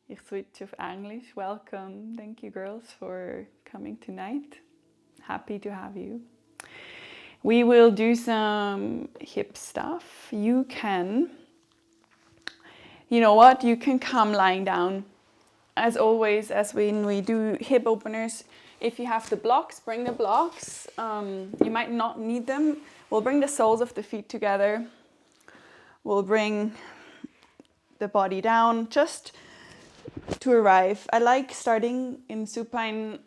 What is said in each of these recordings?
Ich switch of English. Welcome. Thank you, girls, for coming tonight. Happy to have you. We will do some hip stuff. You can, you know what? You can come lying down. As always, as when we do hip openers, if you have the blocks, bring the blocks. You might not need them. We'll bring the soles of the feet together. We'll bring the body down just to arrive. I like starting in supine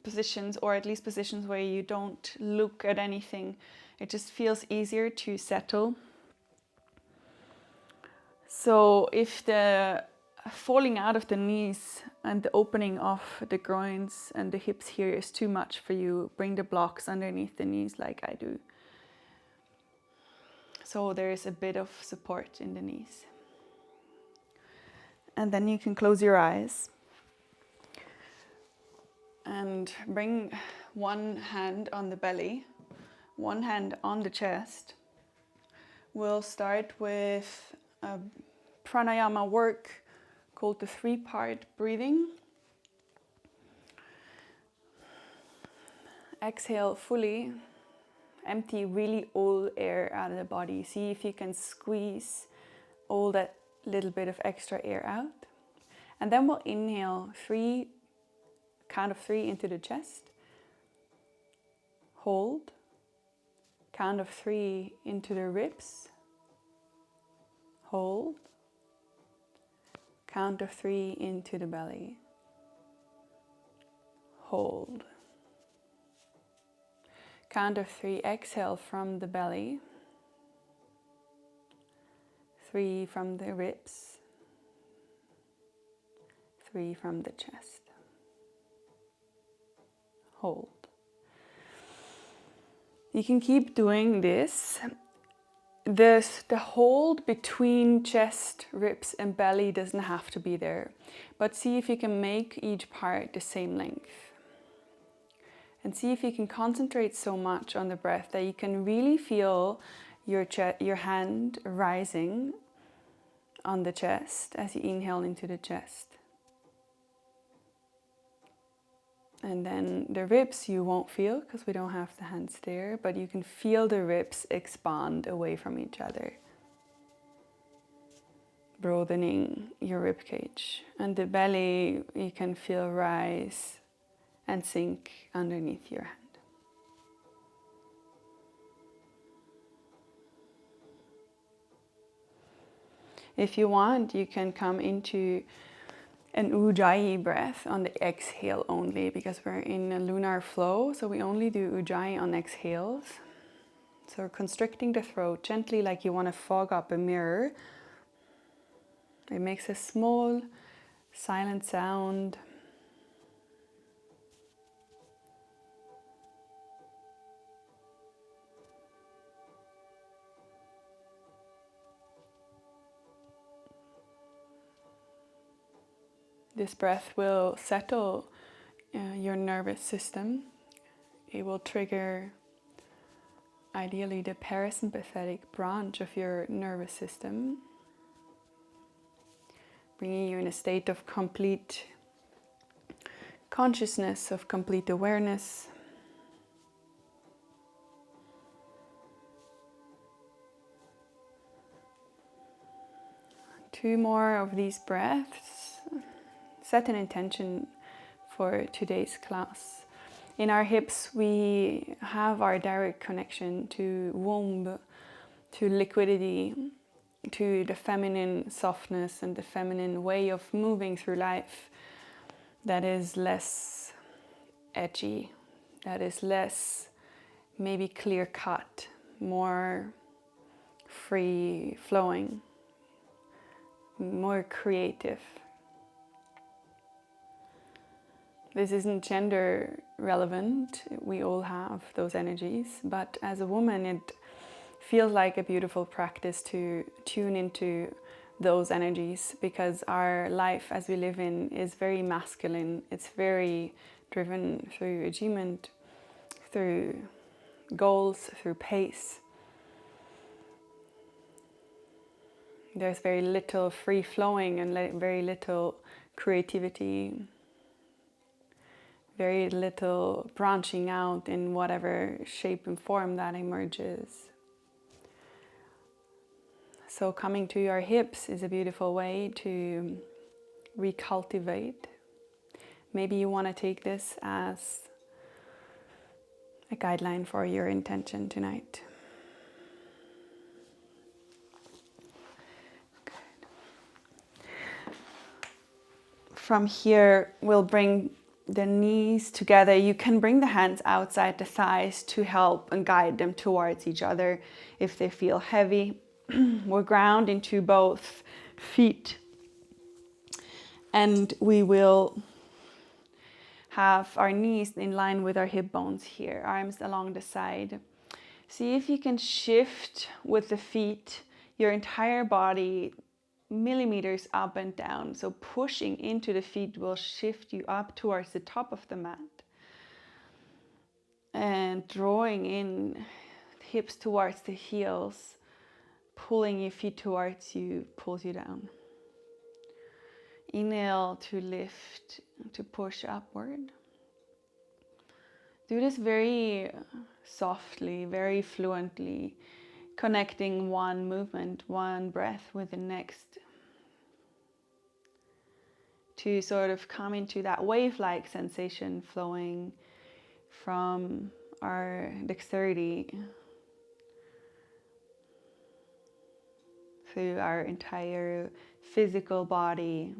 positions, or at least positions where you don't look at anything. It just feels easier to settle. So if the falling out of the knees and the opening of the groins and the hips here is too much for you, bring the blocks underneath the knees like I do. So there is a bit of support in the knees. And then you can close your eyes and bring one hand on the belly, one hand on the chest. We'll start with a pranayama work called the 3-part breathing. Exhale fully, empty really all air out of the body. See if you can squeeze all that little bit of extra air out. And then we'll inhale 3, count of 3 into the chest. Hold. Count of 3 into the ribs. Hold. Count of 3 into the belly. Hold. Count of 3, exhale from the belly. 3 from the ribs. 3 from the chest. Hold. You can keep doing this. The hold between chest, ribs and belly doesn't have to be there, but see if you can make each part the same length. And see if you can concentrate so much on the breath that you can really feel your hand rising on the chest as you inhale into the chest. And then the ribs you won't feel because we don't have the hands there, but you can feel the ribs expand away from each other, broadening your rib cage. And the belly you can feel rise and sink underneath your hand. If you want, you can come into an Ujjayi breath on the exhale only, because we're in a lunar flow, so we only do Ujjayi on exhales. So constricting the throat gently like you want to fog up a mirror. It makes a small silent sound. This breath will settle your nervous system. It will trigger, ideally, the parasympathetic branch of your nervous system, bringing you in a state of complete consciousness, of complete awareness. Two more of these breaths. Set an intention for today's class. In our hips, we have our direct connection to womb, to liquidity, to the feminine softness and the feminine way of moving through life that is less edgy, that is less maybe clear cut, more free flowing, more creative. This isn't gender relevant, we all have those energies, but as a woman it feels like a beautiful practice to tune into those energies, because our life as we live in is very masculine. It's very driven through achievement, through goals, through pace. There's very little free flowing and very little creativity, very little branching out in whatever shape and form that emerges. So coming to your hips is a beautiful way to recultivate. Maybe you want to take this as a guideline for your intention tonight. From here, we'll bring the knees together. You can bring the hands outside the thighs to help and guide them towards each other if they feel heavy. We'll ground into both feet, and we will have our knees in line with our hip bones here, arms along the side. See if you can shift with the feet your entire body millimeters up and down. So pushing into the feet will shift you up towards the top of the mat. And drawing in hips towards the heels, pulling your feet towards you, pulls you down. Inhale to lift, to push upward. Do this very softly, very fluently, connecting one movement, one breath with the next, to sort of come into that wave-like sensation flowing from our dexterity through our entire physical body.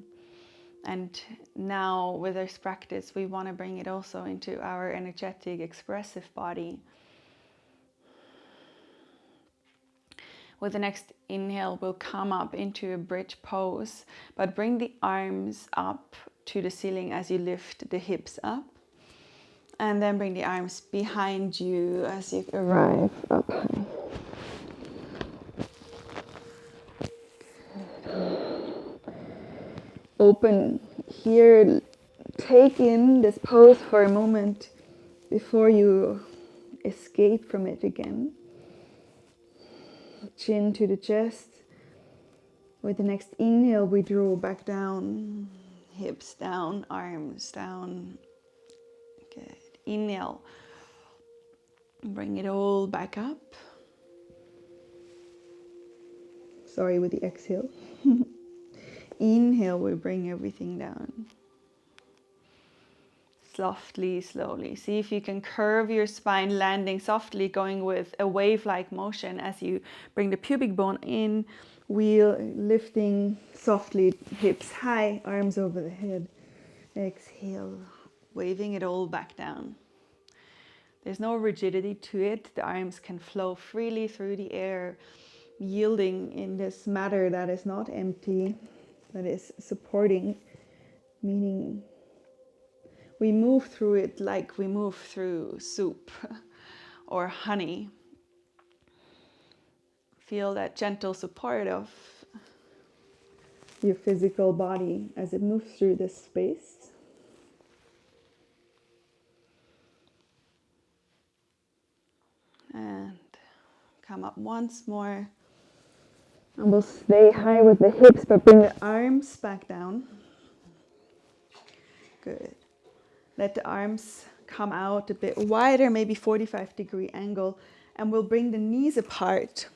And now with this practice, we want to bring it also into our energetic, expressive body. With the next inhale, we'll come up into a bridge pose, but bring the arms up to the ceiling as you lift the hips up. And then bring the arms behind you as you arrive up high. Open here, take in this pose for a moment before you escape from it again. Chin to the chest. With the next inhale, we draw back down, hips down, arms down. Good. Inhale, bring it all back up. Sorry, with the exhale. Inhale, we bring everything down. Softly, slowly. See if you can curve your spine, landing softly, going with a wave-like motion as you bring the pubic bone in, wheel, lifting softly, hips high, arms over the head. Exhale, waving it all back down. There's no rigidity to it. The arms can flow freely through the air, yielding in this matter that is not empty, that is supporting, meaning we move through it like we move through soup or honey. Feel that gentle support of your physical body as it moves through this space. And come up once more. And we'll stay high with the hips, but bring the arms back down. Good. Let the arms come out a bit wider, maybe 45-degree angle. And we'll bring the knees apart,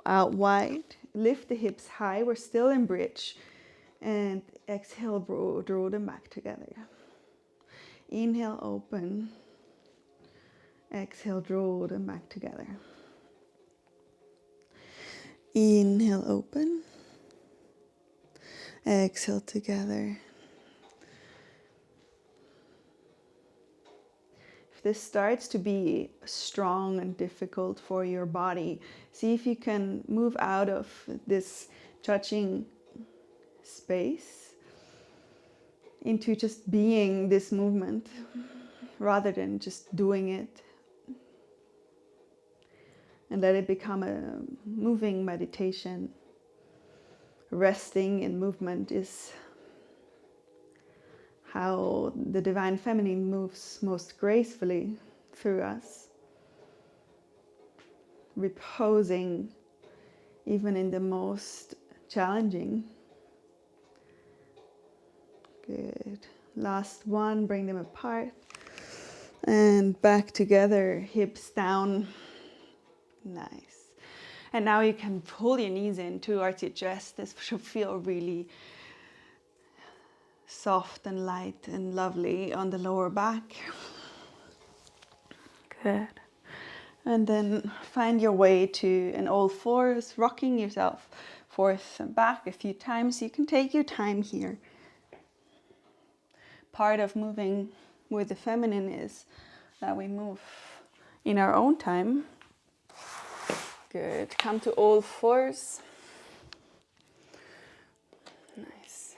out wide. Lift the hips high. We're still in bridge. And exhale, draw them back together. Inhale, open. Exhale, draw them back together. Inhale, open. Exhale, together. If this starts to be strong and difficult for your body, see if you can move out of this touching space into just being this movement rather than just doing it. And let it become a moving meditation. Resting in movement is how the Divine Feminine moves most gracefully through us. Reposing even in the most challenging. Good. Last one, bring them apart and back together, hips down. Nice. And now you can pull your knees in towards your chest. This should feel really soft and light and lovely on the lower back. Good. And then find your way to an all fours, rocking yourself forth and back a few times. You can take your time here. Part of moving with the feminine is that we move in our own time. Good. Come to all fours. Nice.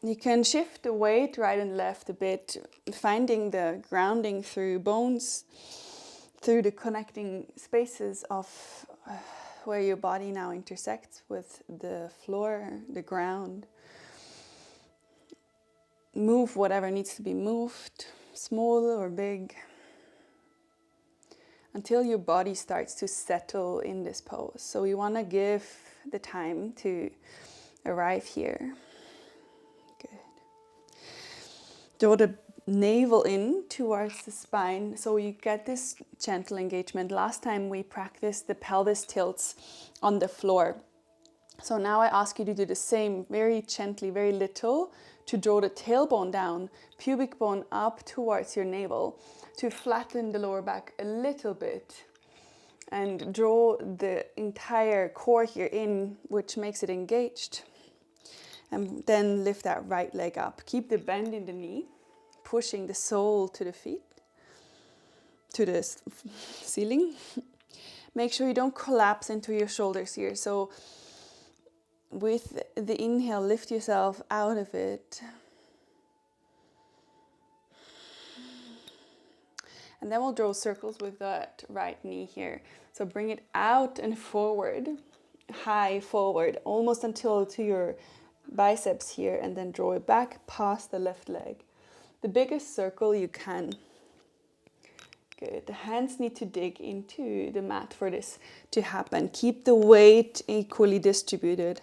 You can shift the weight right and left a bit, finding the grounding through bones, through the connecting spaces of where your body now intersects with the floor, the ground. Move whatever needs to be moved, small or big, until your body starts to settle in this pose. So we want to give the time to arrive here. Good. Draw the navel in towards the spine so you get this gentle engagement. Last time we practiced the pelvis tilts on the floor. So now I ask you to do the same, very gently, very little, to draw the tailbone down, pubic bone up towards your navel, to flatten the lower back a little bit and draw the entire core here in, which makes it engaged. And then lift that right leg up. Keep the bend in the knee, pushing the sole to the feet, to the ceiling. Make sure you don't collapse into your shoulders here. So with the inhale, lift yourself out of it. And then we'll draw circles with that right knee here. So bring it out and forward, high forward, almost until to your biceps here, and then draw it back past the left leg. The biggest circle you can. Good. The hands need to dig into the mat for this to happen. Keep the weight equally distributed.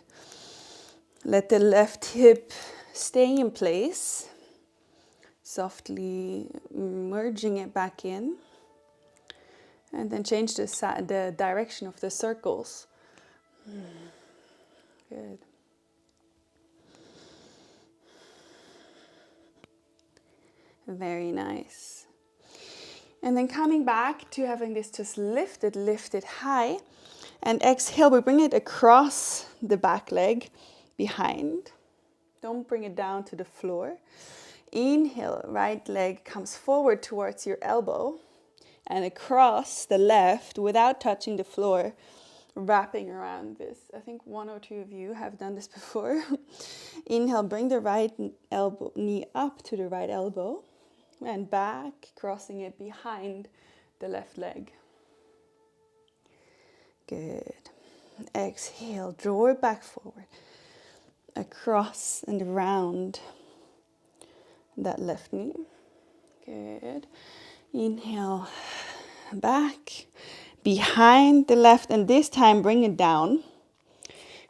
Let the left hip stay in place. Softly merging it back in. And then change the direction of the circles. Good. Very nice. And then coming back to having this just lifted high. And exhale, we bring it across the back leg behind. Don't bring it down to the floor. Inhale, right leg comes forward towards your elbow and across the left without touching the floor, wrapping around this. I think one or two of you have done this before. Inhale, bring the right elbow, knee up to the right elbow and back, crossing it behind the left leg. Good. Exhale, draw it back forward, across and around that left knee. Good. Inhale, back, behind the left, and this time bring it down.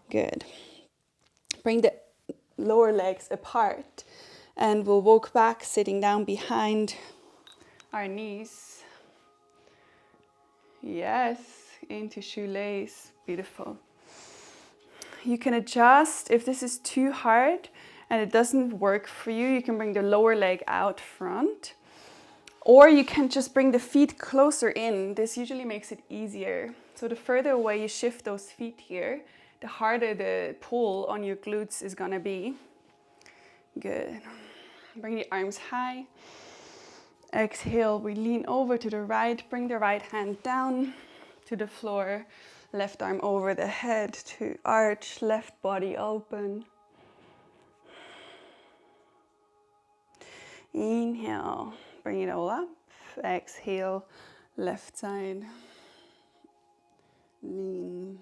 Good. Bring the lower legs apart, and we'll walk back, sitting down behind our knees. Yes, into shoelace. Beautiful. You can adjust if this is too hard and it doesn't work for you. You can bring the lower leg out front, or you can just bring the feet closer in. This usually makes it easier. So the further away you shift those feet here, the harder the pull on your glutes is gonna be. Good. Bring the arms high. Exhale, we lean over to the right, bring the right hand down to the floor, left arm over the head to arch, left body open. Inhale, bring it all up. Exhale, left side, lean.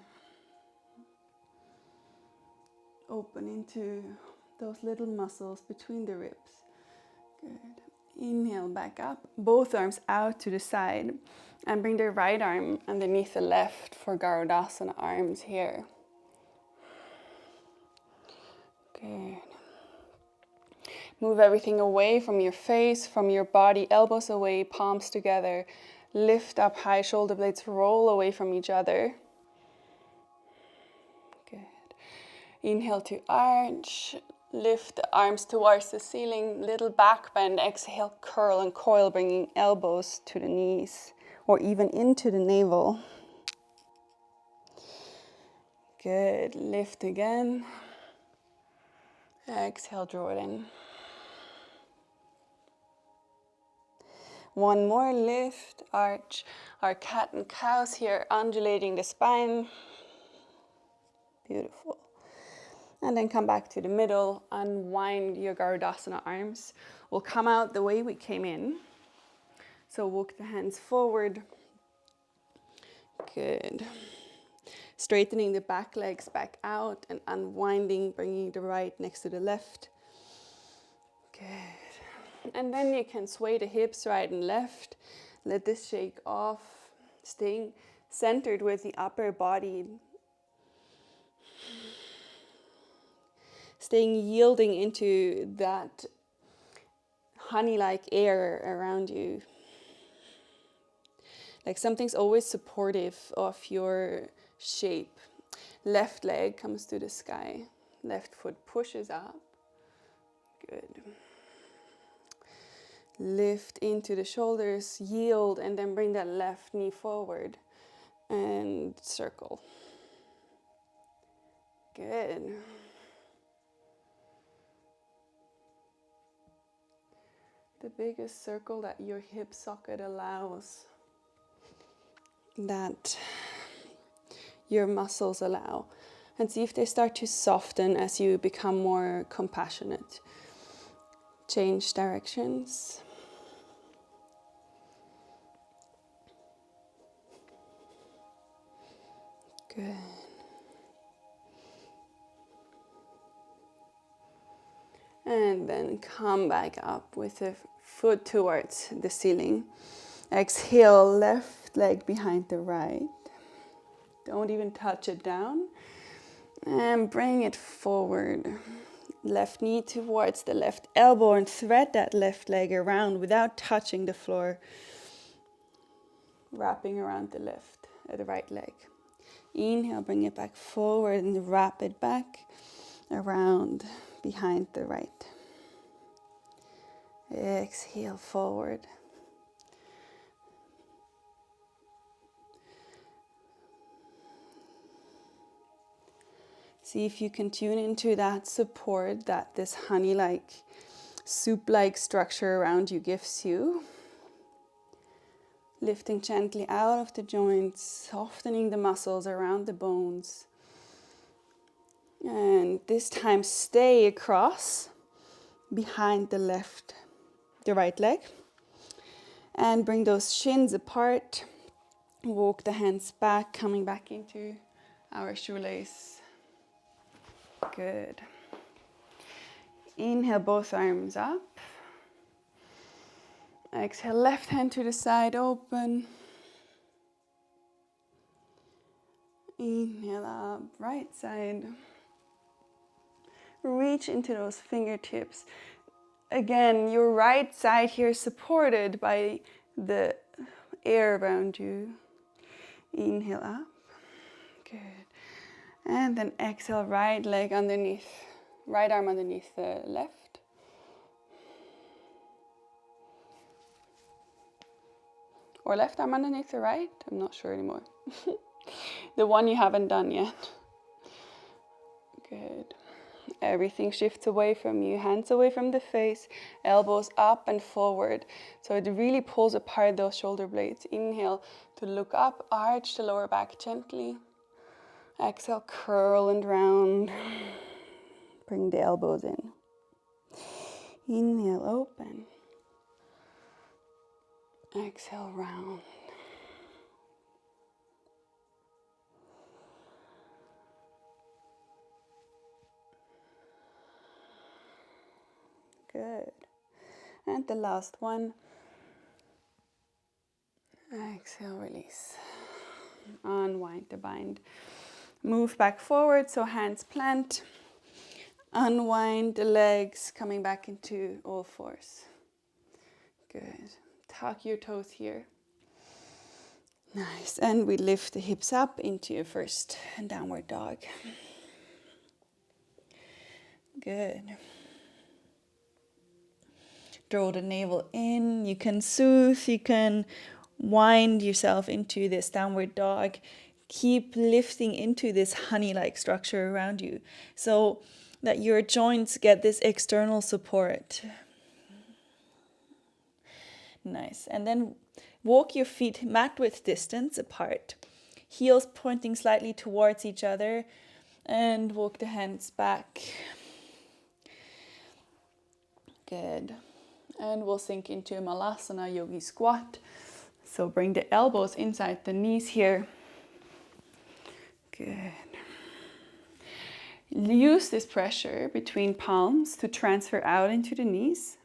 Open into those little muscles between the ribs. Good. Inhale back up, both arms out to the side, and bring the right arm underneath the left for Garudasana arms here. Good. Move everything away from your face, from your body, elbows away, palms together. Lift up high, shoulder blades roll away from each other. Good. Inhale to arch. Lift the arms towards the ceiling, little back bend. Exhale, curl and coil, bringing elbows to the knees or even into the navel. Good. Lift again. Exhale, draw it in. One more, lift, arch. Our cat and cows here, undulating the spine. Beautiful. And then come back to the middle, unwind your Garudasana arms. We'll come out the way we came in. So walk the hands forward. Good. Straightening the back legs back out and unwinding, bringing the right next to the left. Good. And then you can sway the hips right and left. Let this shake off, staying centered with the upper body. Staying yielding into that honey-like air around you. Like something's always supportive of your shape. Left leg comes to the sky. Left foot pushes up. Good. Lift into the shoulders, yield, and then bring that left knee forward and circle. Good. The biggest circle that your hip socket allows, that your muscles allow. And see if they start to soften as you become more compassionate. Change directions. Good. And then come back up with the foot towards the ceiling. Exhale, left leg behind the right. Don't even touch it down. And bring it forward. Left knee towards the left elbow and thread that left leg around without touching the floor. Wrapping around the right leg. Inhale, bring it back forward and wrap it back around behind the right. Exhale, forward. See if you can tune into that support that this honey-like, soup-like structure around you gives you. Lifting gently out of the joints, softening the muscles around the bones. And this time stay across behind the right leg. And bring those shins apart. Walk the hands back, coming back into our shoelace. Good. Inhale, both arms up. Exhale, left hand to the side, open. Inhale up, right side. Reach into those fingertips. Again, your right side here is supported by the air around you. Inhale up. Good. And then exhale, right leg underneath, right arm underneath the left. Or left arm underneath the right, I'm not sure anymore. The one you haven't done yet. Good. Everything shifts away from you, hands away from the face, elbows up and forward. So it really pulls apart those shoulder blades. Inhale to look up, arch the lower back gently. Exhale, curl and round. Bring the elbows in. Inhale, open. Exhale, round. Good. And the last one. Exhale, release. Unwind the bind. Move back forward, so hands plant. Unwind the legs, coming back into all fours. Good. Tuck your toes here. Nice. And we lift the hips up into your first downward dog. Good. Draw the navel in. You can soothe, you can wind yourself into this downward dog. Keep lifting into this honey-like structure around you so that your joints get this external support. Nice. And then walk your feet mat width distance apart. Heels pointing slightly towards each other, and walk the hands back. Good. And we'll sink into Malasana Yogi Squat. So bring the elbows inside the knees here. Good. Use this pressure between palms to transfer out into the knees.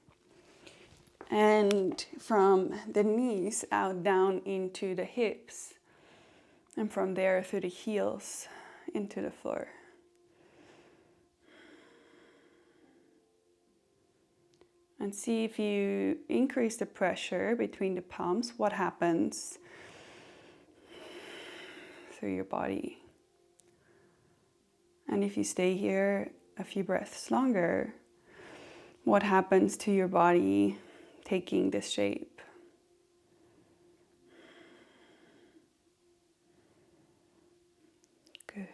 And from the knees out down into the hips. And from there through the heels into the floor. And see if you increase the pressure between the palms, what happens through your body. And if you stay here a few breaths longer, what happens to your body taking this shape? Good.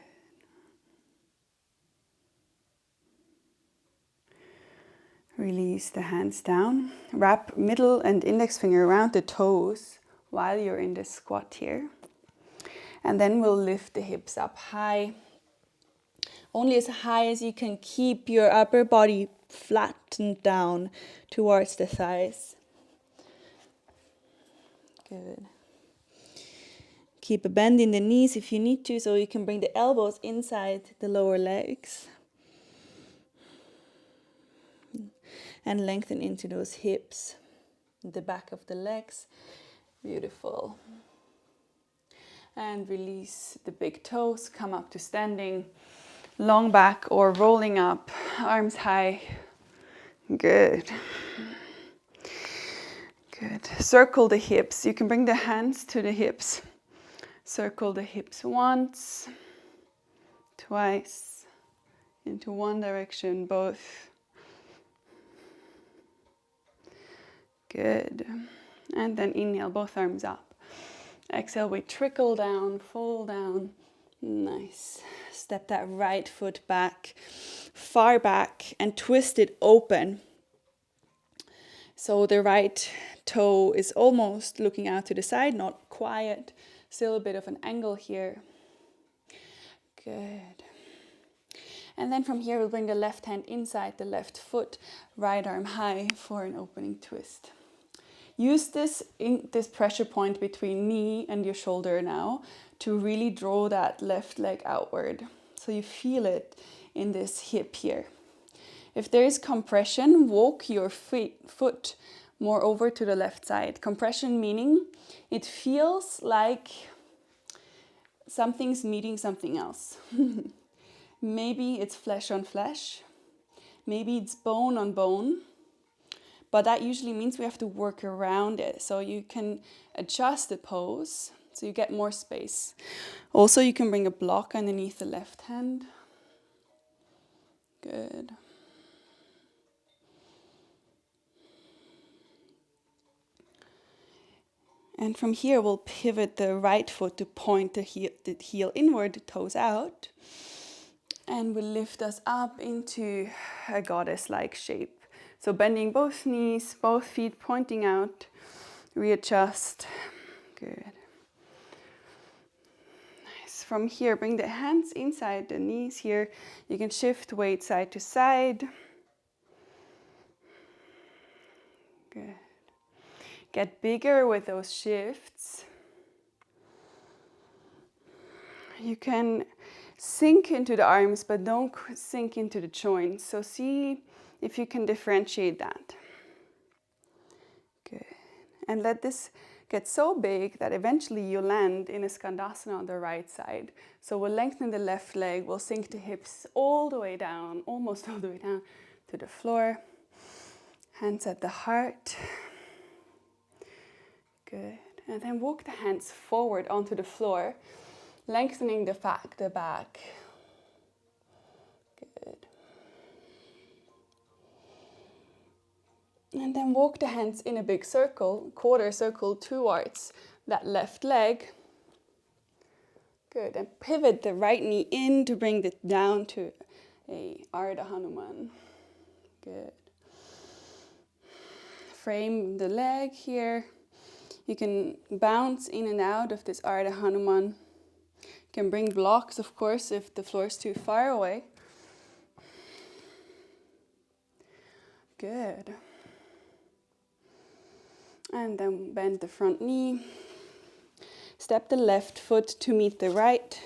Release the hands down. Wrap middle and index finger around the toes while you're in this squat here. And then we'll lift the hips up high. Only as high as you can keep your upper body flattened down towards the thighs. Good. Keep a bend in the knees if you need to, so you can bring the elbows inside the lower legs. And lengthen into those hips, the back of the legs. Beautiful. And release the big toes, come up to standing, long back or rolling up, arms high. Good. Good. Circle the hips. You can bring the hands to the hips. Circle the hips once, twice, into one direction, both. Good. And then inhale, both arms up. Exhale, we trickle down, fall down. Nice. Step that right foot back, far back, and twist it open. So the right toe is almost looking out to the side, not quiet. Still a bit of an angle here. Good. And then from here, we'll bring the left hand inside the left foot, right arm high for an opening twist. Use this pressure point between knee and your shoulder now to really draw that left leg outward. So you feel it in this hip here. If there is compression, walk your foot more over to the left side. Compression meaning it feels like something's meeting something else. Maybe it's flesh on flesh. Maybe it's bone on bone. But that usually means we have to work around it. So you can adjust the pose so you get more space. Also, you can bring a block underneath the left hand. Good. And from here, we'll pivot the right foot to point the heel inward, the toes out. And we'll lift us up into a goddess-like shape. So bending both knees, both feet pointing out. Readjust. Good. Nice. From here, bring the hands inside the knees here. You can shift weight side to side. Good. Get bigger with those shifts. You can sink into the arms, but don't sink into the joints. So see if you can differentiate that. And let this get so big that eventually you land in a Skandasana on the right side. So we'll lengthen the left leg, we'll sink the hips all the way down, almost all the way down to the floor. Hands at the heart. Good. And then walk the hands forward onto the floor, lengthening the back. Good. And then walk the hands in a big circle, quarter circle towards that left leg. Good. And pivot the right knee in to bring it down to a Ardha Hanuman. Good. Frame the leg here. You can bounce in and out of this Ardha Hanuman. You can bring blocks, of course, if the floor is too far away. Good. And then bend the front knee. Step the left foot to meet the right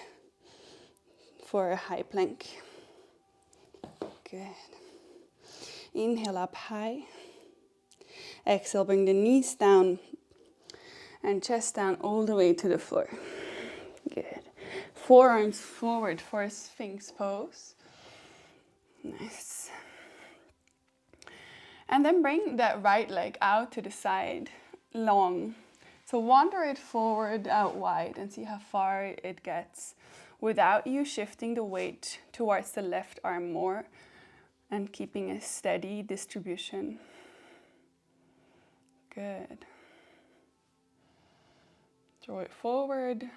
for a high plank. Good. Inhale up high. Exhale, bring the knees down and chest down all the way to the floor. Good. Forearms forward for a Sphinx pose. Nice. And then bring that right leg out to the side, long. So wander it forward, out wide, and see how far it gets without you shifting the weight towards the left arm more and keeping a steady distribution. Good. Draw it forward.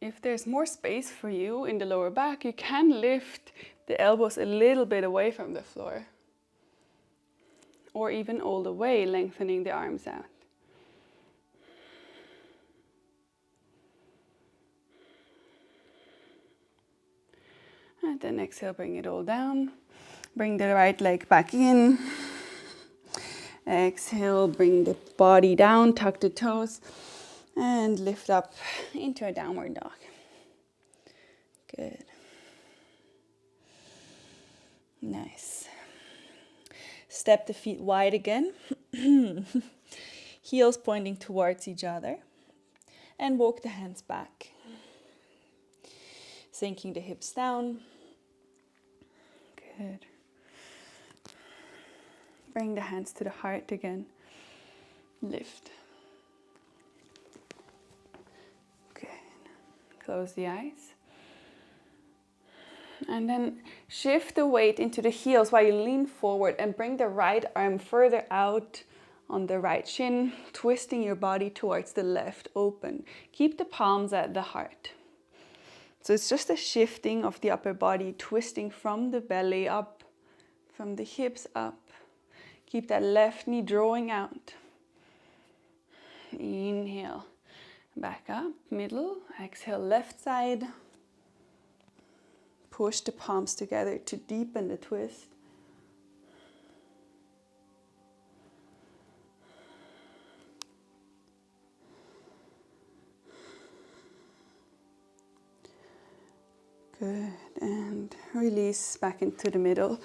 If there's more space for you in the lower back, you can lift the elbows a little bit away from the floor. Or even all the way, lengthening the arms out. And then exhale, bring it all down. Bring the right leg back in. Exhale, bring the body down, tuck the toes, and lift up into a downward dog. Good. Nice. Step the feet wide again. Heels pointing towards each other. And walk the hands back. Sinking the hips down. Good. Bring the hands to the heart again. Lift. Good. Close the eyes. And then shift the weight into the heels while you lean forward and bring the right arm further out on the right shin, twisting your body towards the left, open. Keep the palms at the heart. So it's just a shifting of the upper body, twisting from the belly up, from the hips up. Keep that left knee drawing out. Inhale, back up, middle. Exhale, left side. Push the palms together to deepen the twist. Good, and release back into the middle.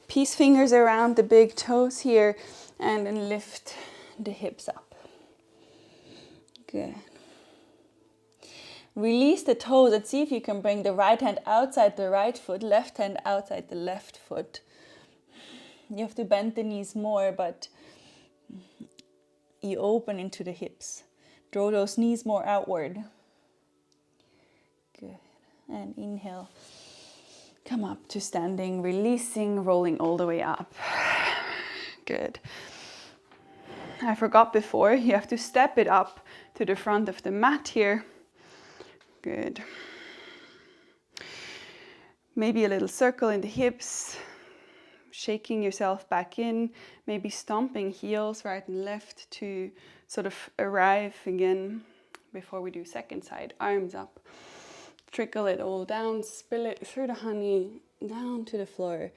Peace fingers around the big toes here, and then lift the hips up. Good. Release the toes and see if you can bring the right hand outside the right foot, left hand outside the left foot. You have to bend the knees more, but you open into the hips. Draw those knees more outward. Good. And inhale. Come up to standing, releasing, rolling all the way up. Good. I forgot before, you have to step it up to the front of the mat here. Good. Maybe a little circle in the hips, shaking yourself back in, maybe stomping heels right and left to sort of arrive again before we do second side. Arms up. Trickle it all down, spill it through the honey, down to the floor.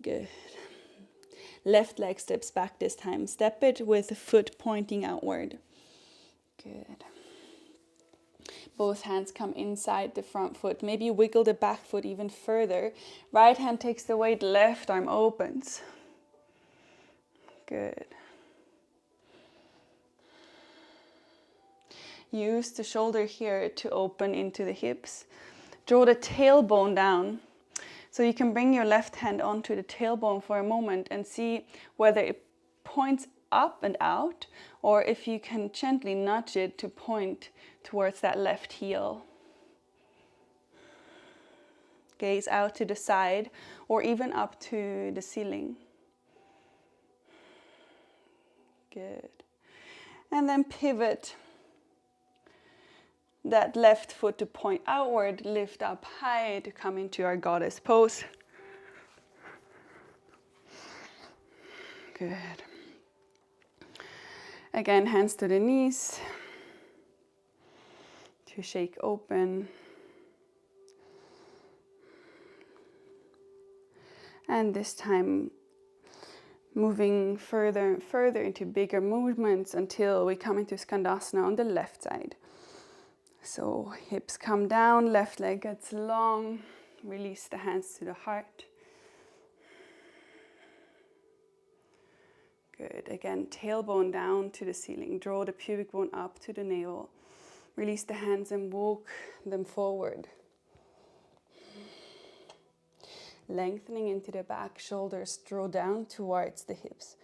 Good. Left leg steps back this time. Step it with the foot pointing outward. Good. Both hands come inside the front foot. Maybe wiggle the back foot even further. Right hand takes the weight, left arm opens. Good. Use the shoulder here to open into the hips. Draw the tailbone down. So you can bring your left hand onto the tailbone for a moment and see whether it points up and out, or if you can gently nudge it to point towards that left heel. Gaze out to the side or even up to the ceiling. Good. And then pivot that left foot to point outward, lift up high to come into our goddess pose. Good. Again, hands to the knees to shake open. And this time, moving further and further into bigger movements until we come into Skandasana on the left side. So hips come down, left leg gets long, release the hands to the heart. Good, again, tailbone down to the ceiling, draw the pubic bone up to the navel. Release the hands and walk them forward. Lengthening into the back, shoulders draw down towards the hips.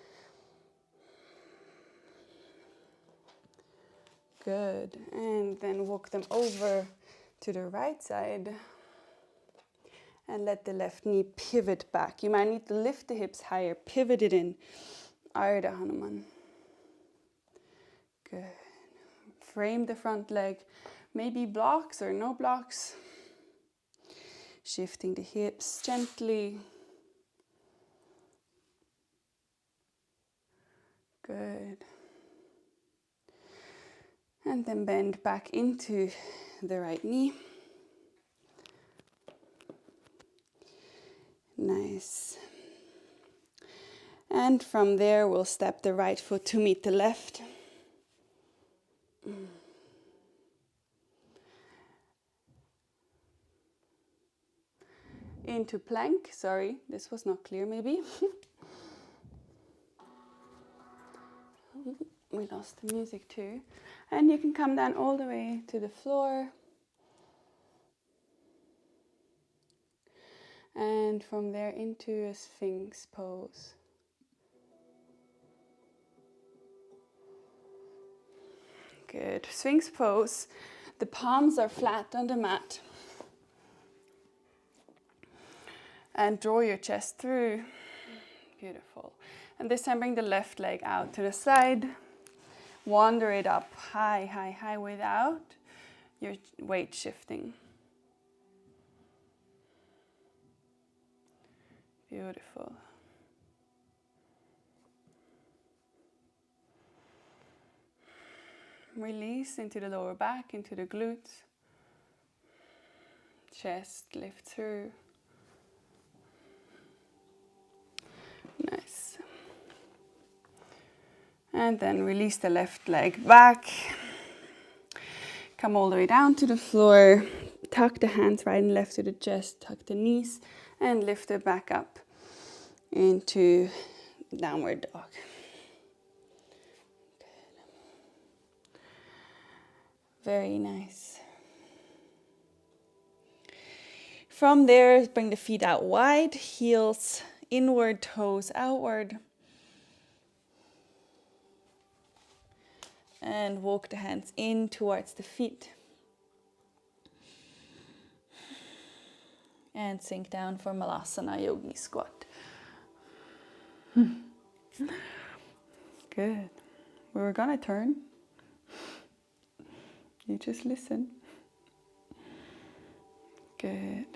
Good, and then walk them over to the right side and let the left knee pivot back. You might need to lift the hips higher, pivot it in, Ardha Hanuman. Good. Frame the front leg, maybe blocks or no blocks. Shifting the hips gently. Good. And then bend back into the right knee. Nice. And from there, we'll step the right foot to meet the left. Into plank. Sorry, this was not clear maybe. We lost the music too. And you can come down all the way to the floor. And from there into a Sphinx pose. Good. Sphinx pose. The palms are flat on the mat. And draw your chest through. Beautiful. And this time bring the left leg out to the side. Wander it up high, high, high without your weight shifting. Beautiful. Release into the lower back, into the glutes. Chest lift through. Nice. And then release the left leg back. Come all the way down to the floor. Tuck the hands right and left to the chest. Tuck the knees and lift it back up into downward dog. Good. Very nice. From there, bring the feet out wide, heels inward, toes outward. And walk the hands in towards the feet. And sink down for Malasana Yogi Squat. Good. We were gonna turn. You just listen. Good.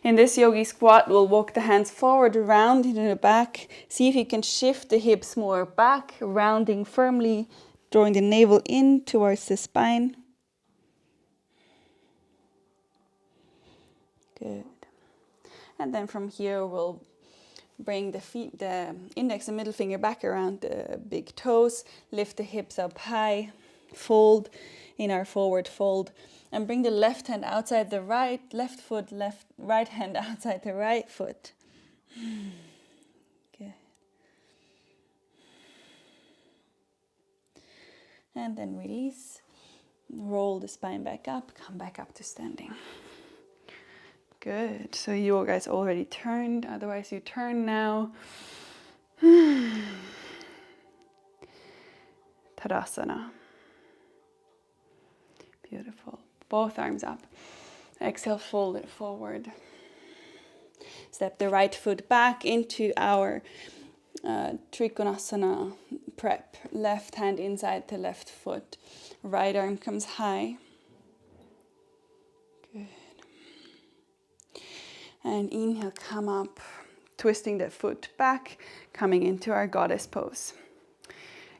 In this yogi squat, we'll walk the hands forward, round into the back. See if you can shift the hips more back, rounding firmly, drawing the navel in towards the spine. Good. And then from here, we'll bring the feet, the index and middle finger back around the big toes. Lift the hips up high, fold in our forward fold. And bring the left hand outside the right foot, right hand outside the right foot. Good. And then release. Roll the spine back up, come back up to standing. Good. So you guys already turned, otherwise you turn now. Tadasana. Beautiful. Both arms up. Exhale, fold it forward. Step the right foot back into our Trikonasana prep. Left hand inside the left foot. Right arm comes high. Good. And inhale, come up, twisting the foot back, coming into our goddess pose.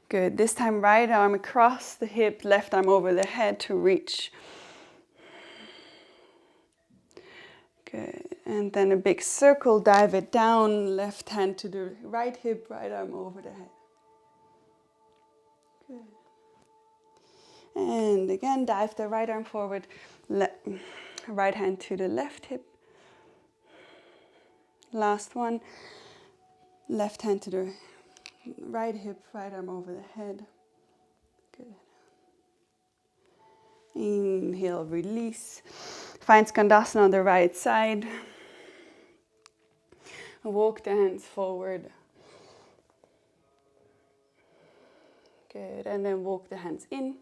Good. This time, right arm across the hip, left arm over the head to reach. Good. And then a big circle, dive it down, left hand to the right hip, right arm over the head. Good. And again, dive the right arm forward, right hand to the left hip. Last one, left hand to the right hip, right arm over the head. Good. Inhale, release. Find Skandasana on the right side. Walk the hands forward. Good. And then walk the hands in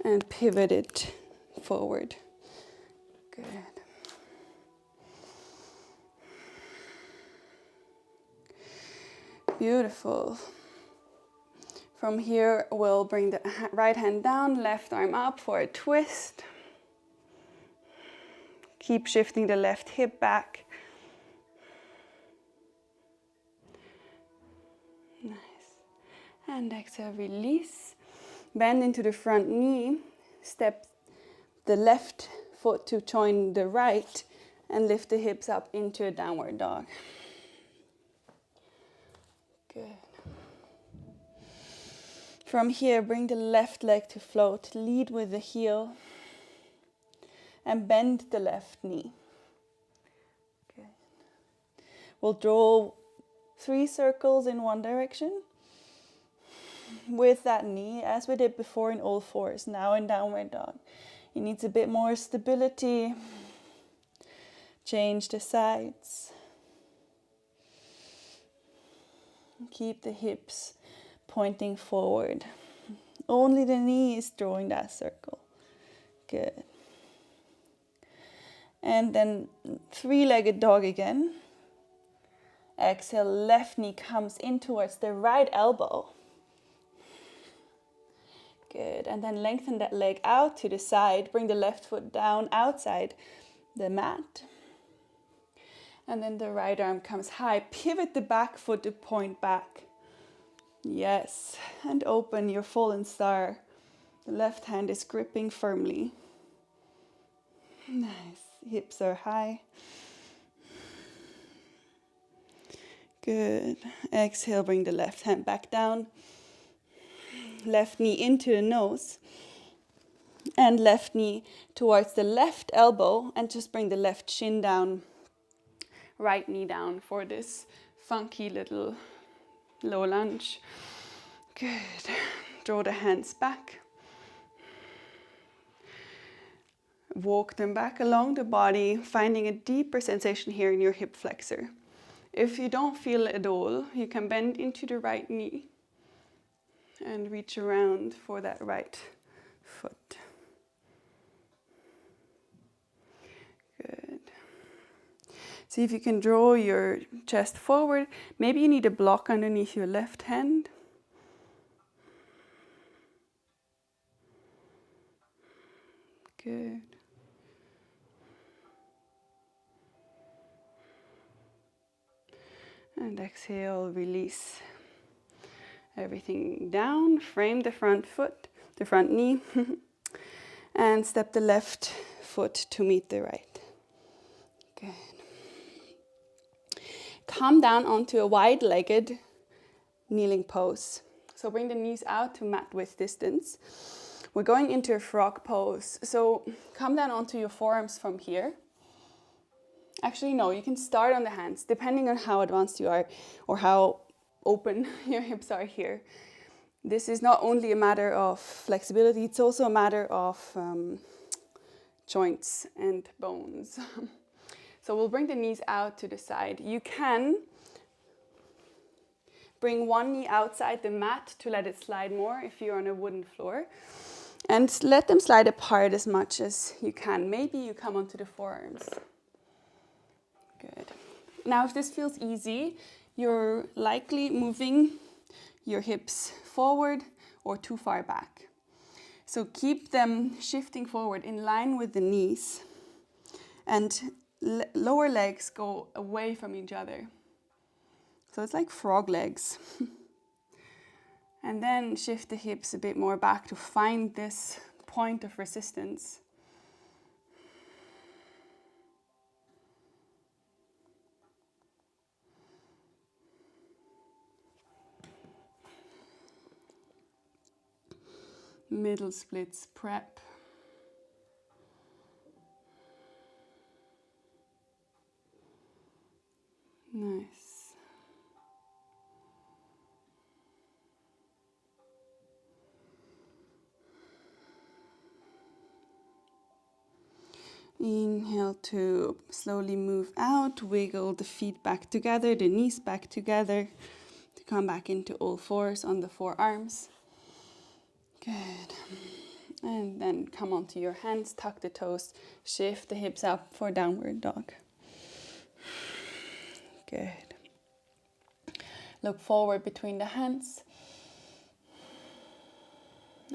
and pivot it forward. Good. Beautiful. From here, we'll bring the right hand down, left arm up for a twist. Keep shifting the left hip back. Nice. And exhale, release. Bend into the front knee. Step the left foot to join the right and lift the hips up into a downward dog. Good. From here, bring the left leg to float. Lead with the heel and bend the left knee. Good. We'll draw 3 circles in one direction with that knee, as we did before in all fours, now in downward dog. It needs a bit more stability. Change the sides. Keep the hips pointing forward. Only the knee is drawing that circle. Good. And then 3-legged dog again. Exhale, left knee comes in towards the right elbow. Good. And then lengthen that leg out to the side. Bring the left foot down outside the mat. And then the right arm comes high. Pivot the back foot to point back. Yes. And open your fallen star. The left hand is gripping firmly. Nice. Hips are high. Good. Exhale, bring the left hand back down. Left knee into the nose. And left knee towards the left elbow. And just bring the left shin down. Right knee down for this funky little low lunge. Good. Draw the hands back. Walk them back along the body, finding a deeper sensation here in your hip flexor. If you don't feel it at all, you can bend into the right knee and reach around for that right foot. Good. See if you can draw your chest forward. Maybe you need a block underneath your left hand. Good. And exhale, release everything down. Frame the front foot, the front knee. And step the left foot to meet the right. Good. Come down onto a wide-legged kneeling pose. So bring the knees out to mat width distance. We're going into a frog pose. So come down onto your forearms from here. Actually, no, you can start on the hands, depending on how advanced you are or how open your hips are here. This is not only a matter of flexibility, it's also a matter of joints and bones. So we'll bring the knees out to the side. You can bring one knee outside the mat to let it slide more if you're on a wooden floor. And let them slide apart as much as you can. Maybe you come onto the forearms. Good. Now, if this feels easy, you're likely moving your hips forward or too far back. So keep them shifting forward in line with the knees. And lower legs go away from each other. So it's like frog legs. And then shift the hips a bit more back to find this point of resistance. Middle splits prep. Nice. Inhale to slowly move out, wiggle the feet back together, the knees back together, to come back into all fours on the forearms. Good. And then come onto your hands, tuck the toes, shift the hips up for downward dog. Good. Look forward between the hands.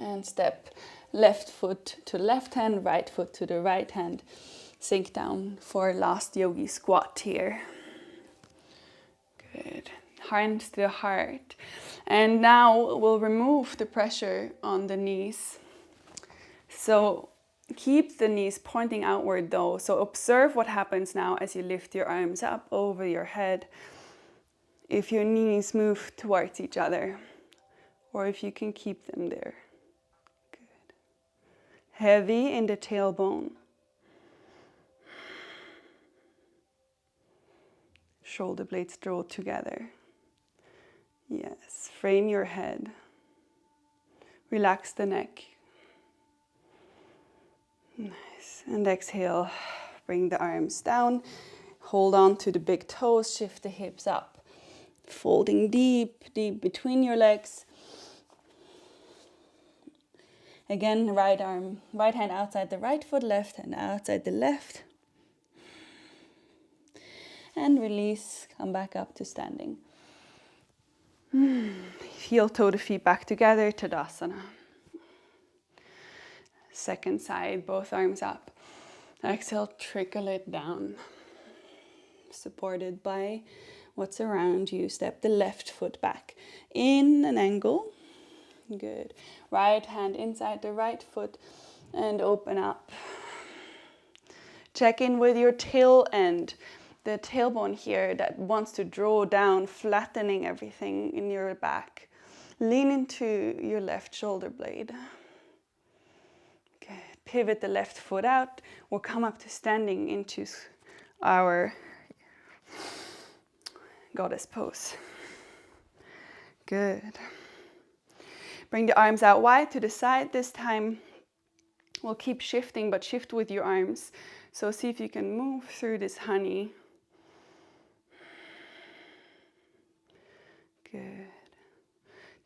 And step left foot to left hand, right foot to the right hand. Sink down for last yogi squat here. Good. Hands to the heart. And now we'll remove the pressure on the knees. So keep the knees pointing outward though. So observe what happens now as you lift your arms up over your head. If your knees move towards each other, or if you can keep them there. Good. Heavy in the tailbone. Shoulder blades draw together. Yes, frame your head. Relax the neck. Nice. And exhale, bring the arms down. Hold on to the big toes, shift the hips up. Folding deep, deep between your legs. Again, right hand outside the right foot, left hand outside the left. And release, come back up to standing. Heel toe the feet back together, Tadasana. Second side, both arms up. Exhale, trickle it down. Supported by what's around you. Step the left foot back in an angle. Good. Right hand inside the right foot and open up. Check in with your tail end. The tailbone here that wants to draw down, flattening everything in your back. Lean into your left shoulder blade. Good. Pivot the left foot out. We'll come up to standing into our goddess pose. Good. Bring the arms out wide to the side. This time we'll keep shifting, but shift with your arms. So see if you can move through this honey. Good.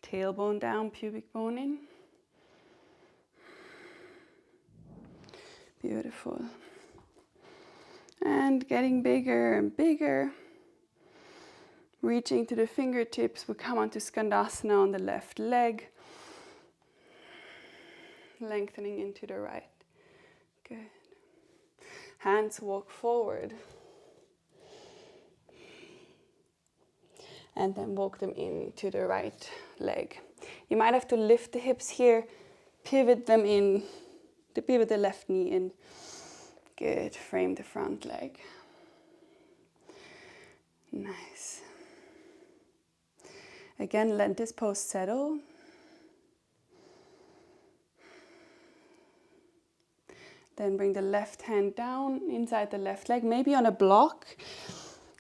Tailbone down, pubic bone in. Beautiful. And getting bigger and bigger. Reaching to the fingertips, we come onto Skandasana on the left leg. Lengthening into the right. Good. Hands walk forward. And then walk them into the right leg. You might have to lift the hips here, pivot them in, pivot the left knee in. Good, frame the front leg. Nice. Again, let this pose settle. Then bring the left hand down inside the left leg, maybe on a block.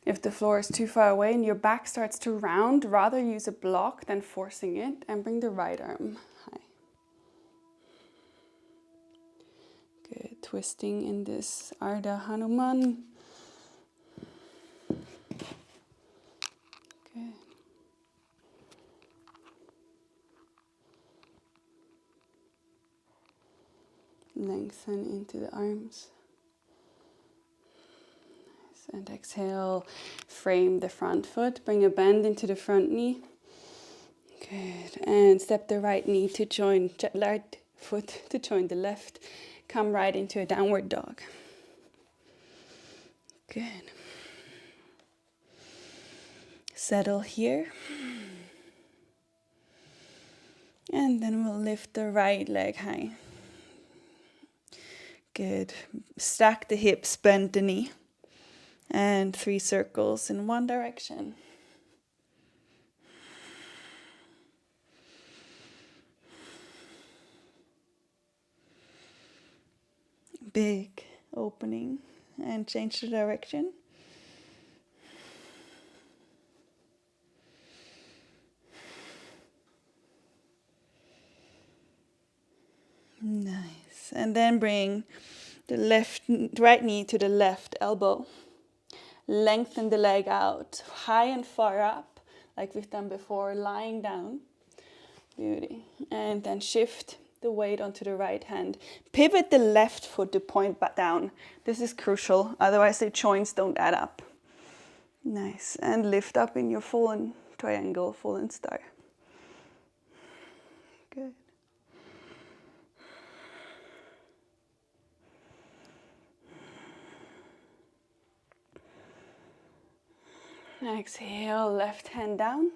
If the floor is too far away and your back starts to round, rather use a block than forcing it, and bring the right arm high. Good, twisting in this Ardha Hanuman. Good. Lengthen into the arms. Nice. And exhale, frame the front foot. Bring a bend into the front knee. Good. And step the right knee to join, right foot to join the left. Come right into a downward dog. Good. Settle here. And then we'll lift the right leg high. Good. Stack the hips, bend the knee. And 3 circles in one direction. Big opening and change the direction. Nice. And then bring the right knee to the left elbow. Lengthen the leg out, high and far up, like we've done before, lying down. Beauty. And then shift the weight onto the right hand. Pivot the left foot to point back down. This is crucial, otherwise the joints don't add up. Nice. And lift up in your fallen triangle, fallen star. Good. Exhale, left hand down.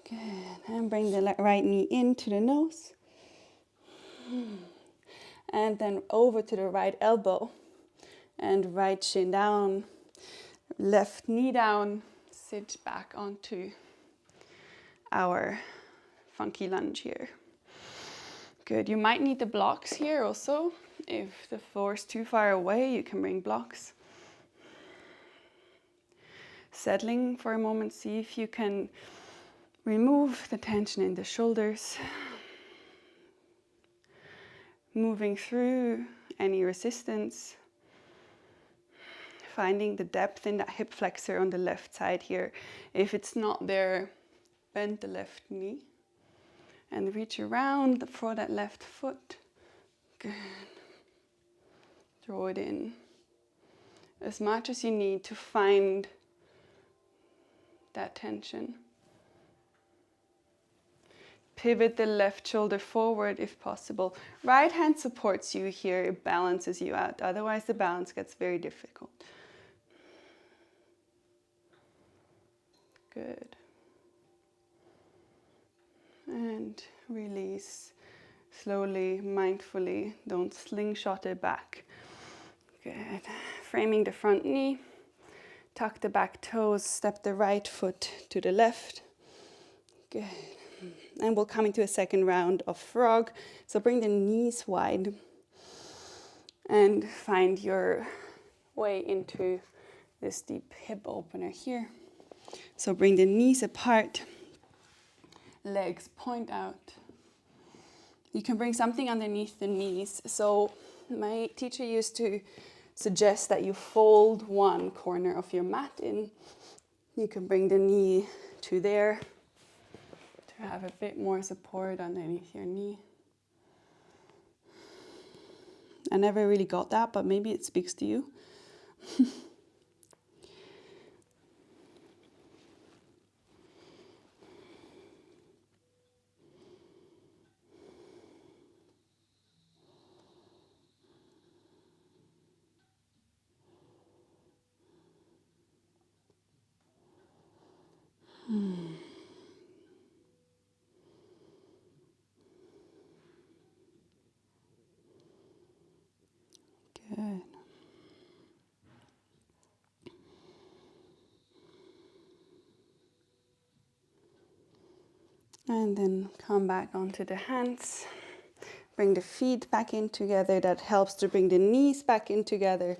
Good. And bring the right knee into the nose. And then over to the right elbow. And right shin down. Left knee down. Sit back onto our funky lunge here. Good. You might need the blocks here also. If the floor is too far away, you can bring blocks. Settling for a moment, see if you can remove the tension in the shoulders. Moving through any resistance. Finding the depth in that hip flexor on the left side here. If it's not there, bend the left knee. And reach around for that left foot. Good. Draw it in. As much as you need to find that tension. Pivot the left shoulder forward if possible. Right hand supports you here, it balances you out. Otherwise the balance gets very difficult. Good. And release slowly, mindfully. Don't slingshot it back. Good. Framing the front knee. Tuck the back toes, step the right foot to the left. Good. And we'll come into a second round of frog. So bring the knees wide and find your way into this deep hip opener here. So bring the knees apart, legs point out. You can bring something underneath the knees. So my teacher used to suggest that you fold one corner of your mat in. You can bring the knee to there to have a bit more support underneath your knee. I never really got that, but maybe it speaks to you. Good. And then come back onto the hands. Bring the feet back in together. That helps to bring the knees back in together.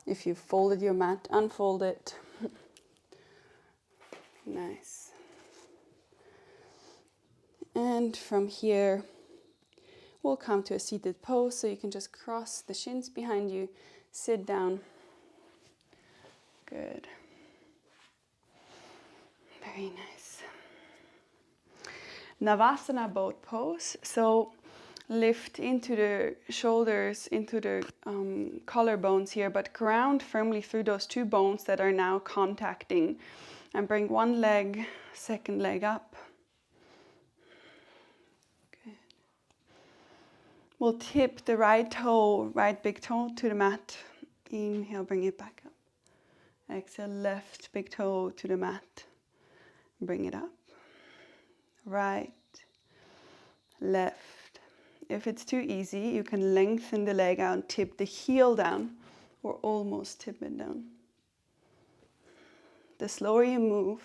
If you folded your mat, unfold it. Nice. And from here, we'll come to a seated pose, so you can just cross the shins behind you, sit down. Good. Very nice. Navasana boat pose. So lift into the shoulders, into the collarbones here, but ground firmly through those two bones that are now contacting. And bring one leg, second leg up. Good. We'll tip the right toe, right big toe to the mat. Inhale, bring it back up. Exhale, left big toe to the mat. Bring it up. Right, left. If it's too easy, you can lengthen the leg out and tip the heel down, or almost tip it down. The slower you move,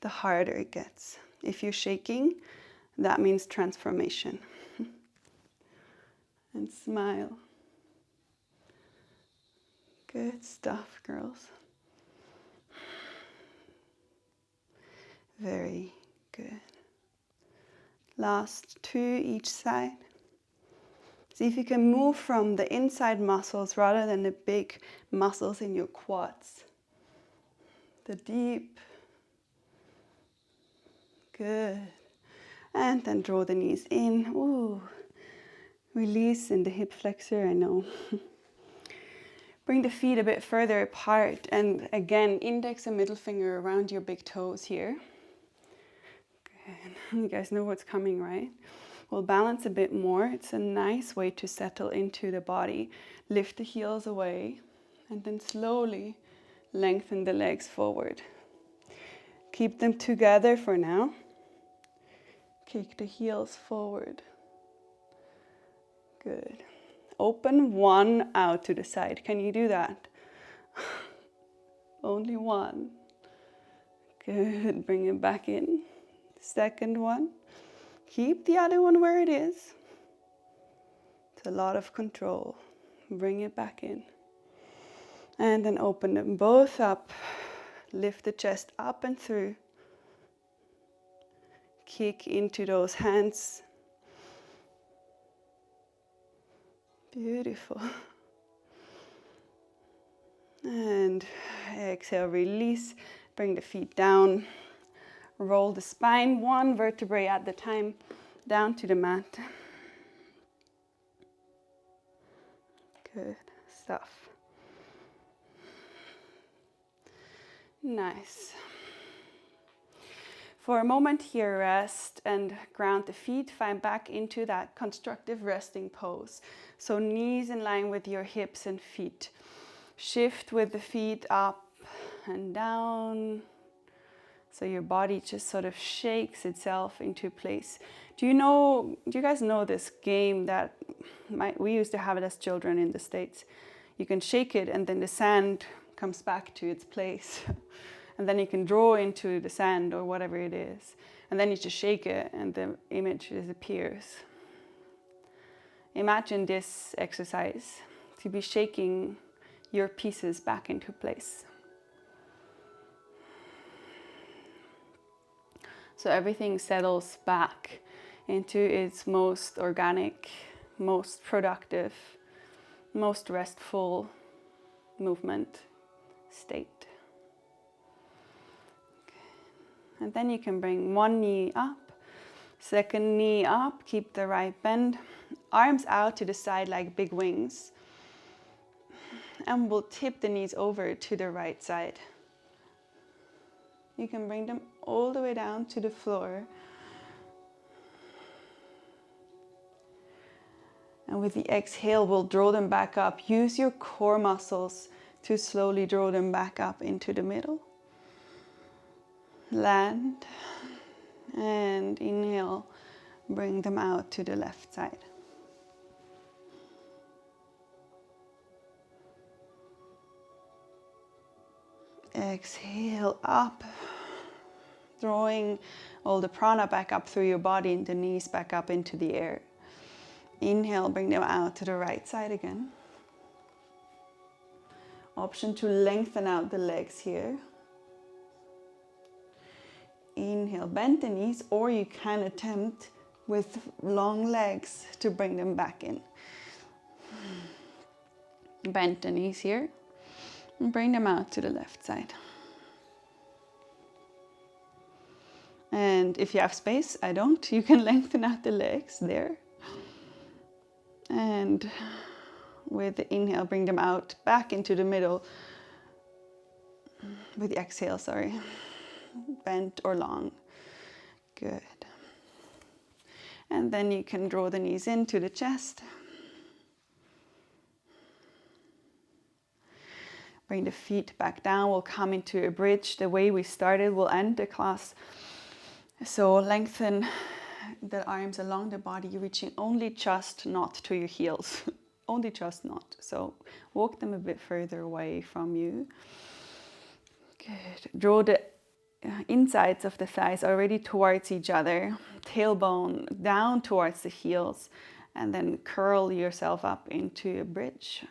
the harder it gets. If you're shaking, that means transformation. And smile. Good stuff, girls. Very good. Last two each side. See if you can move from the inside muscles rather than the big muscles in your quads. The deep. Good. And then draw the knees in. Ooh. Release in the hip flexor, I know. Bring the feet a bit further apart, and again, index and middle finger around your big toes here. Good. You guys know what's coming, right? We'll balance a bit more. It's a nice way to settle into the body. Lift the heels away, and then slowly lengthen the legs forward. Keep them together for now. Kick the heels forward. Good. Open one out to the side. Can you do that? Only one. Good. Bring it back in. Second one. Keep the other one where it is. It's a lot of control. Bring it back in. And then open them both up. Lift the chest up and through. Kick into those hands. Beautiful. And exhale, release. Bring the feet down. Roll the spine one vertebrae at the time down to the mat. Good stuff. Nice. For a moment here, rest and ground the feet. Find back into that constructive resting pose. So knees in line with your hips and feet. Shift with the feet up and down. So your body just sort of shakes itself into place. Do you guys know this game that we used to have it as children in the States? You can shake it and then the sand comes back to its place. And then you can draw into the sand or whatever it is. And then you just shake it and the image disappears. Imagine this exercise, to be shaking your pieces back into place. So everything settles back into its most organic, most productive, most restful movement state. And then you can bring one knee up, second knee up, keep the right bend, arms out to the side like big wings. And we'll tip the knees over to the right side. You can bring them all the way down to the floor. And with the exhale, we'll draw them back up. Use your core muscles to slowly draw them back up into the middle. Land and inhale, bring them out to the left side. Exhale up, drawing all the prana back up through your body and the knees back up into the air. Inhale, bring them out to the right side again. Option to lengthen out the legs here. Inhale, bend the knees, or you can attempt with long legs to bring them back in. Bend the knees here and bring them out to the left side. And if you have space, I don't, you can lengthen out the legs there. And with the inhale, bring them out back into the middle. With the exhale, sorry. Bent or long. Good. And then you can draw the knees into the chest. Bring the feet back down. We'll come into a bridge. The way we started, we'll end the class. So lengthen the arms along the body, reaching only just not to your heels. Only just not. So walk them a bit further away from you. Good. Draw the insides of the thighs already towards each other. Tailbone down towards the heels. And then curl yourself up into a bridge.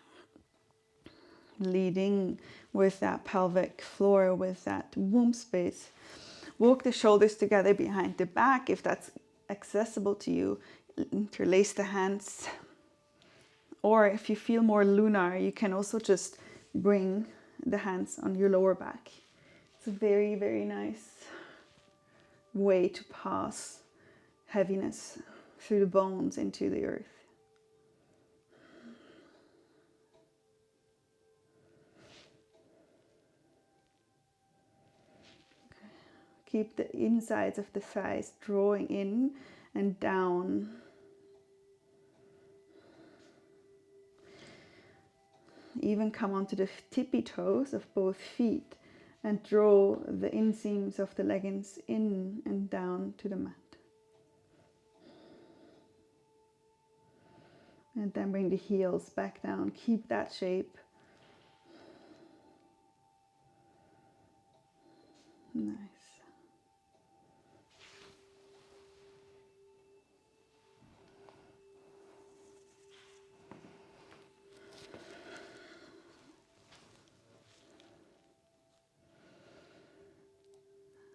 Leading with that pelvic floor, with that womb space. Walk the shoulders together behind the back if that's accessible to you. Interlace the hands. Or if you feel more lunar, you can also just bring the hands on your lower back. It's a very, very nice way to pass heaviness through the bones into the earth. Keep the insides of the thighs drawing in and down. Even come onto the tippy toes of both feet and draw the inseams of the leggings in and down to the mat. And then bring the heels back down. Keep that shape. Nice.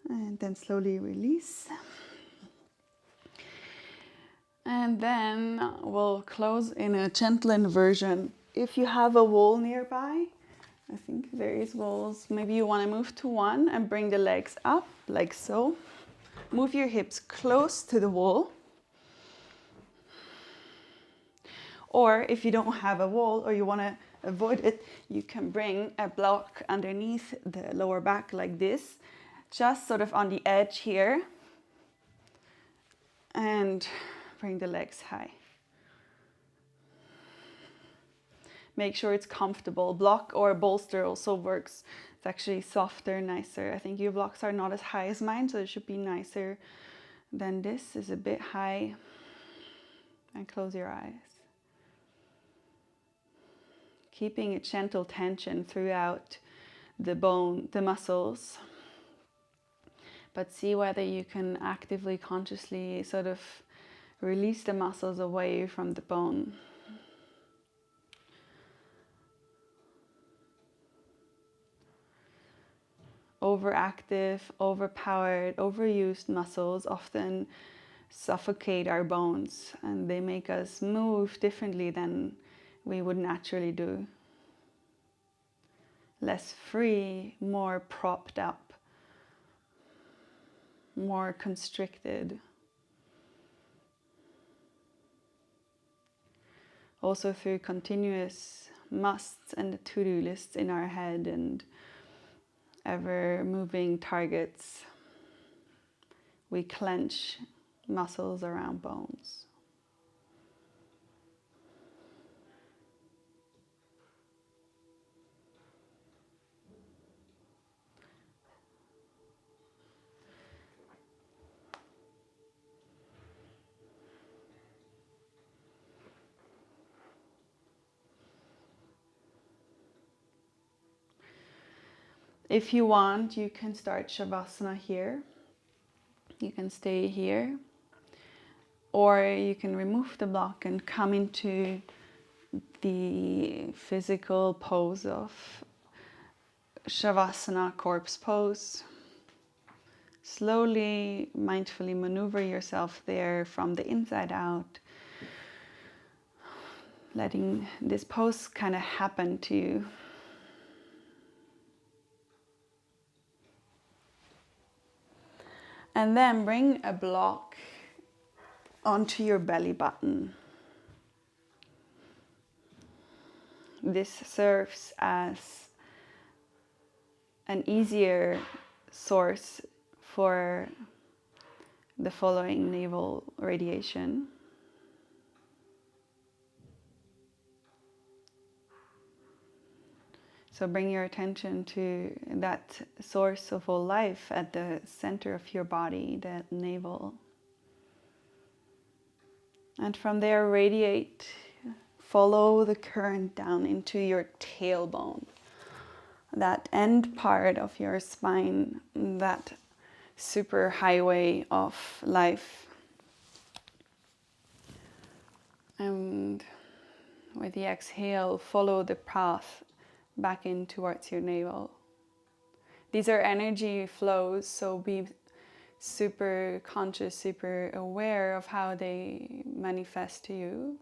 And then slowly release. And then we'll close in a gentle inversion. If you have a wall nearby, I think there is walls. Maybe you want to move to one and bring the legs up like so. Move your hips close to the wall. Or if you don't have a wall or you want to avoid it, you can bring a block underneath the lower back like this, just sort of on the edge here, and bring the legs high. Make sure it's comfortable. Block or bolster also works. It's actually softer, nicer. I think your blocks are not as high as mine, so it should be nicer than this. Is a bit high. And close your eyes. Keeping a gentle tension throughout the bone, the muscles. But see whether you can actively, consciously sort of release the muscles away from the bone. Overactive, overpowered, overused muscles often suffocate our bones, and they make us move differently than we would naturally do. Less free, more propped up, more constricted. Also through continuous musts and to-do lists in our head and ever-moving targets, we clench muscles around bones. If you want, you can start Shavasana here. You can stay here. Or you can remove the block and come into the physical pose of Shavasana, corpse pose. slowly, mindfully maneuver yourself there from the inside out, letting this pose kind of happen to you. And then bring a block onto your belly button. This serves as an easier source for the following navel radiation. So bring your attention to that source of all life at the center of your body, that navel. And from there radiate, follow the current down into your tailbone. That end part of your spine, that super highway of life. And with the exhale, follow the path back in towards your navel. These are energy flows, so be super conscious, super aware of how they manifest to you.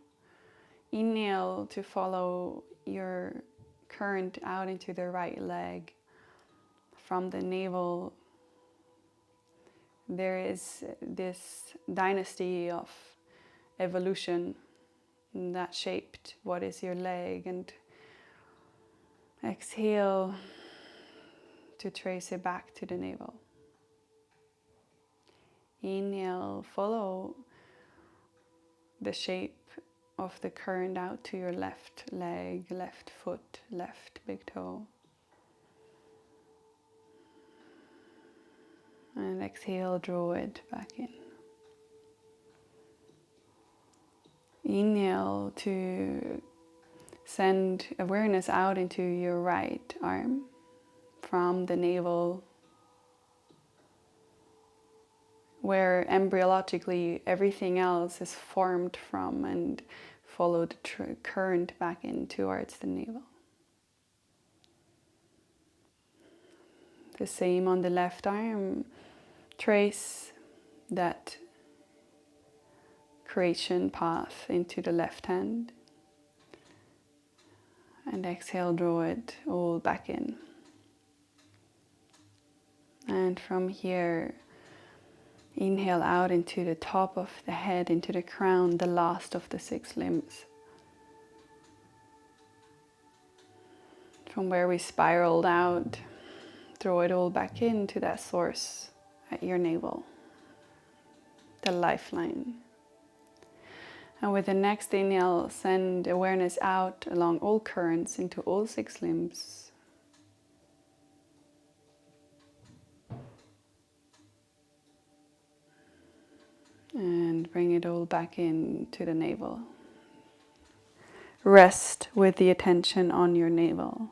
Inhale to follow your current out into the right leg. From the navel, there is this dynasty of evolution that shaped what is your leg, and exhale to trace it back to the navel. Inhale, follow the shape of the current out to your left leg, left foot, left big toe. And exhale, draw it back in. Inhale to send awareness out into your right arm from the navel, where embryologically everything else is formed from, and follow the current back in towards the navel. The same on the left arm, trace that creation path into the left hand. And exhale, draw it all back in. And from here, inhale out into the top of the head, into the crown, the last of the 6 limbs. From where we spiraled out, draw it all back into that source at your navel, the lifeline. And with the next inhale, send awareness out along all currents into all 6 limbs. And bring it all back into the navel. Rest with the attention on your navel.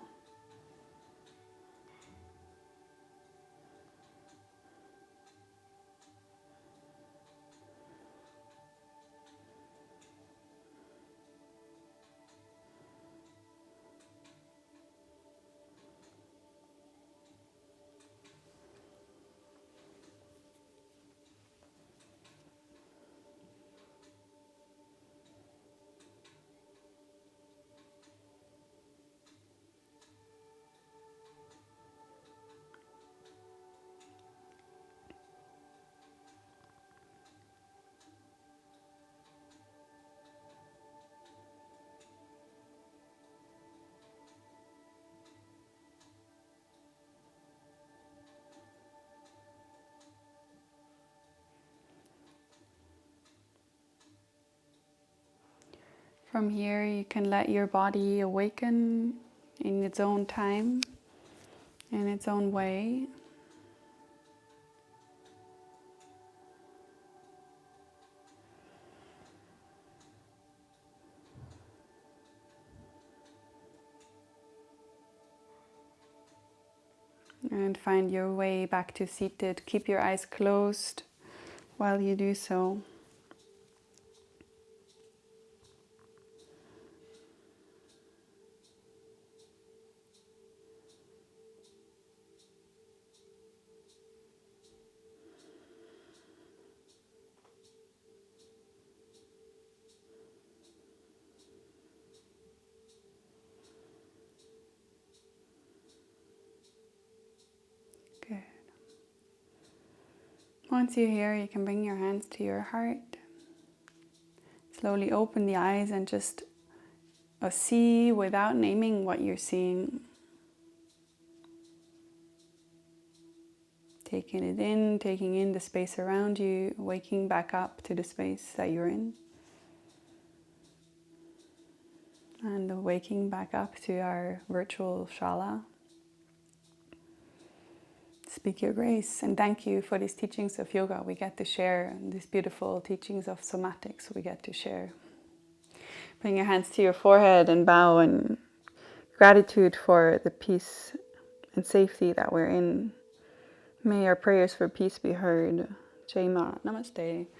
From here, you can let your body awaken in its own time, in its own way. And find your way back to seated. Keep your eyes closed while you do so. once you're here, you can bring your hands to your heart. Slowly open the eyes and just see without naming what you're seeing. Taking it in, taking in the space around you, waking back up to the space that you're in. And waking back up to our virtual Shala. Speak your grace, and thank you for these teachings of yoga we get to share, and these beautiful teachings of somatics we get to share. Bring your hands to your forehead and bow in gratitude for the peace and safety that we're in. May our prayers for peace be heard. Jai Ma, Namaste.